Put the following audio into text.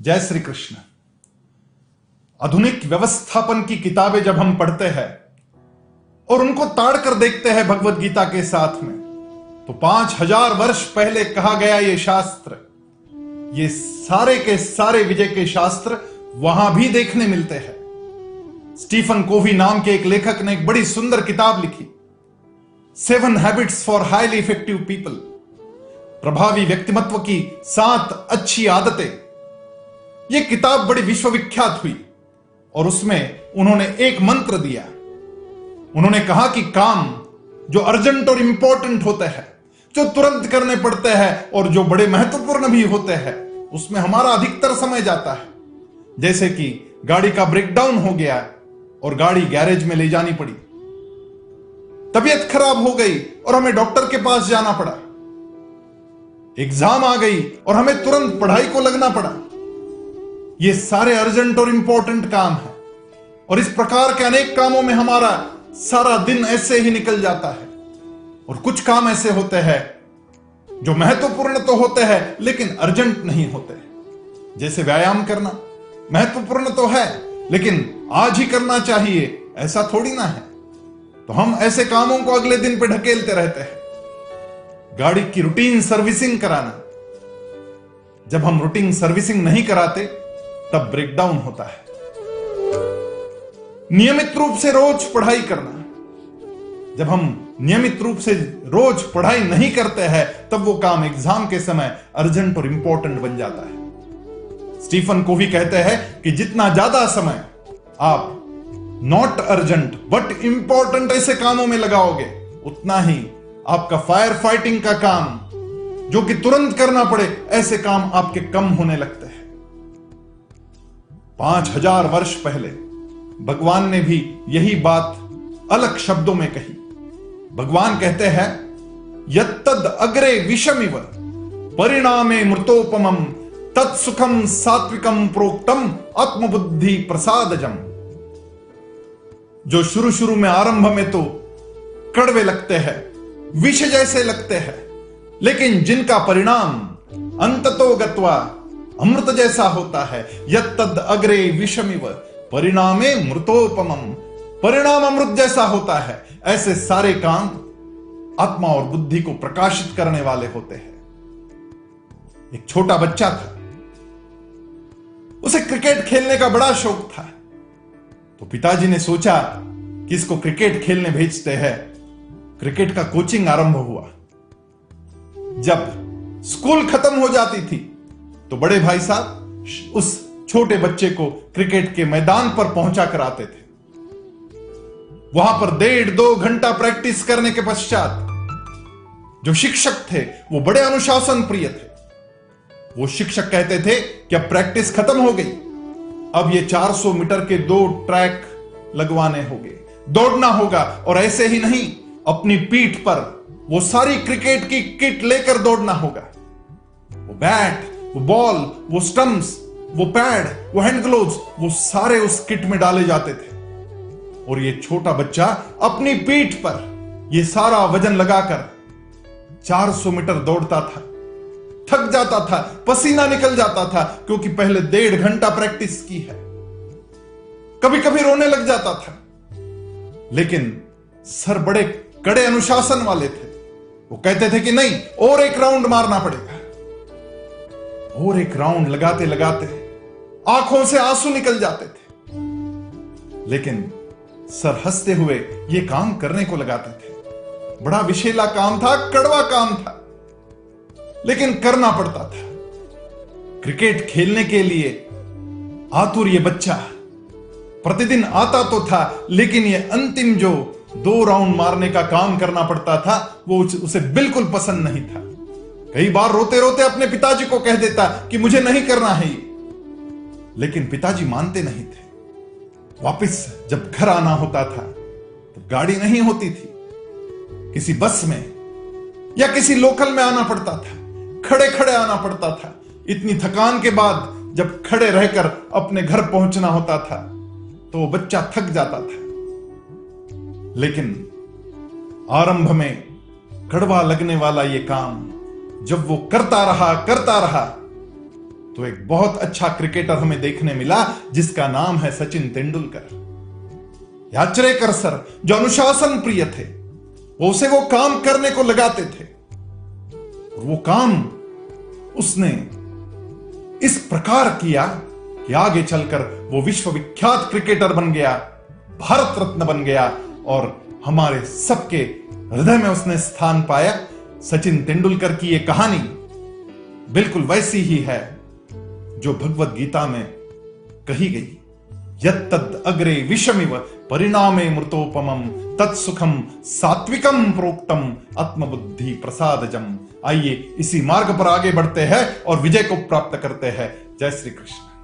जय श्री कृष्ण। आधुनिक व्यवस्थापन की किताबें जब हम पढ़ते हैं और उनको ताड़ कर देखते हैं भगवत गीता के साथ में, तो 5000 वर्ष पहले कहा गया ये शास्त्र, ये सारे के सारे विजय के शास्त्र वहां भी देखने मिलते हैं। स्टीफन कोवी नाम के एक लेखक ने एक बड़ी सुंदर किताब लिखी, 7 habits for highly effective people, प्रभावी व्यक्तिमत्व की 7 अच्छी आदतें। यह किताब बड़ी विश्वविख्यात हुई और उसमें उन्होंने एक मंत्र दिया। उन्होंने कहा कि काम जो अर्जेंट और इंपॉर्टेंट होते हैं, जो तुरंत करने पड़ते हैं और जो बड़े महत्वपूर्ण भी होते हैं, उसमें हमारा अधिकतर समय जाता है। जैसे कि गाड़ी का ब्रेकडाउन हो गया और गाड़ी गैरेज में ले जानी पड़ी, तबीयत खराब हो गई और हमें डॉक्टर के पास जाना पड़ा, एग्जाम आ गई और हमें तुरंत पढ़ाई को लगना पड़ा। ये सारे अर्जेंट और इंपॉर्टेंट काम है और इस प्रकार के अनेक कामों में हमारा सारा दिन ऐसे ही निकल जाता है। और कुछ काम ऐसे होते हैं जो महत्वपूर्ण तो होते हैं लेकिन अर्जेंट नहीं होते। जैसे व्यायाम करना महत्वपूर्ण तो है लेकिन आज ही करना चाहिए, ऐसा थोड़ी ना है। तो हम ऐसे कामों को अगले दिन पे ढकेलते रहते हैं। गाड़ी की रूटीन सर्विसिंग कराना, जब हम रूटीन सर्विसिंग नहीं कराते तब ब्रेकडाउन होता है। नियमित रूप से रोज पढ़ाई करना, जब हम नियमित रूप से रोज पढ़ाई नहीं करते हैं तब वो काम एग्जाम के समय अर्जेंट और इंपॉर्टेंट बन जाता है। स्टीफन कोवी कहते हैं कि जितना ज्यादा समय आप नॉट अर्जेंट बट इंपॉर्टेंट ऐसे कामों में लगाओगे, उतना ही आपका फायर फाइटिंग का काम, जो कि तुरंत करना पड़े, ऐसे काम आपके कम होने लगते हैं। 5000 वर्ष पहले भगवान ने भी यही बात अलग शब्दों में कही। भगवान कहते हैं, यत्तद अग्रे विषमिव परिणामे मृतोपमम तत्सुखम सात्विकम प्रोक्तम आत्मबुद्धि प्रसादजम। जो शुरू शुरू में, आरंभ में तो कड़वे लगते हैं, विष जैसे लगते हैं, लेकिन जिनका परिणाम अंततो गत्वा अमृत जैसा होता है। यत्तद अग्रे विषमिव परिणामे मृतोपमम, परिणाम अमृत जैसा होता है। ऐसे सारे काम आत्मा और बुद्धि को प्रकाशित करने वाले होते हैं। एक छोटा बच्चा था, उसे क्रिकेट खेलने का बड़ा शौक था। तो पिताजी ने सोचा कि इसको क्रिकेट खेलने भेजते हैं। क्रिकेट का कोचिंग आरंभ हुआ। जब स्कूल खत्म हो जाती थी तो बड़े भाई साहब उस छोटे बच्चे को क्रिकेट के मैदान पर पहुंचा कर आते थे। वहां पर 1.5-2 घंटा प्रैक्टिस करने के पश्चात जो शिक्षक थे वो बड़े अनुशासन प्रिय थे। वो शिक्षक कहते थे कि अब प्रैक्टिस खत्म हो गई, अब ये 400 मीटर के 2 ट्रैक लगवाने होंगे, दौड़ना होगा। और ऐसे ही नहीं, अपनी पीठ पर वो सारी क्रिकेट की किट लेकर दौड़ना होगा। वो बैट, वो बॉल, वो स्टंप्स, वो पैड, वो हैंड ग्लोव्स, वो सारे उस किट में डाले जाते थे। और ये छोटा बच्चा अपनी पीठ पर ये सारा वजन लगाकर 400 मीटर दौड़ता था। थक जाता था, पसीना निकल जाता था, क्योंकि पहले 1.5 घंटा प्रैक्टिस की है। कभी कभी रोने लग जाता था, लेकिन सर बड़े कड़े अनुशासन वाले थे। वो कहते थे कि नहीं, और एक राउंड मारना पड़ेगा। और एक राउंड लगाते लगाते आंखों से आंसू निकल जाते थे, लेकिन सर हंसते हुए ये काम करने को लगाते थे। बड़ा विषैला काम था, कड़वा काम था, लेकिन करना पड़ता था। क्रिकेट खेलने के लिए आतुर ये बच्चा प्रतिदिन आता तो था, लेकिन ये अंतिम जो 2 राउंड मारने का काम करना पड़ता था वो उसे बिल्कुल पसंद नहीं था। कई बार रोते रोते अपने पिताजी को कह देता कि मुझे नहीं करना है ये, लेकिन पिताजी मानते नहीं थे। वापस जब घर आना होता था तो गाड़ी नहीं होती थी, किसी बस में या किसी लोकल में आना पड़ता था, खड़े खड़े आना पड़ता था। इतनी थकान के बाद जब खड़े रहकर अपने घर पहुंचना होता था तो वो बच्चा थक जाता था। लेकिन आरंभ में कड़वा लगने वाला ये काम जब वो करता रहा तो एक बहुत अच्छा क्रिकेटर हमें देखने मिला जिसका नाम है सचिन तेंदुलकर। याचरेकर सर जो अनुशासन प्रिय थे, उसे वो काम करने को लगाते थे, और वो काम उसने इस प्रकार किया कि आगे चलकर वो विश्वविख्यात क्रिकेटर बन गया, भारत रत्न बन गया, और हमारे सबके हृदय में उसने स्थान पाया। सचिन तेंदुलकर की ये कहानी बिल्कुल वैसी ही है जो भगवत गीता में कही गई, यत्तद् अग्रे विषमिव परिणामे मृतोपमम तत्सुखम सात्विकम प्रोक्तम आत्मबुद्धि प्रसादजम। आइए इसी मार्ग पर आगे बढ़ते हैं और विजय को प्राप्त करते हैं। जय श्री कृष्ण।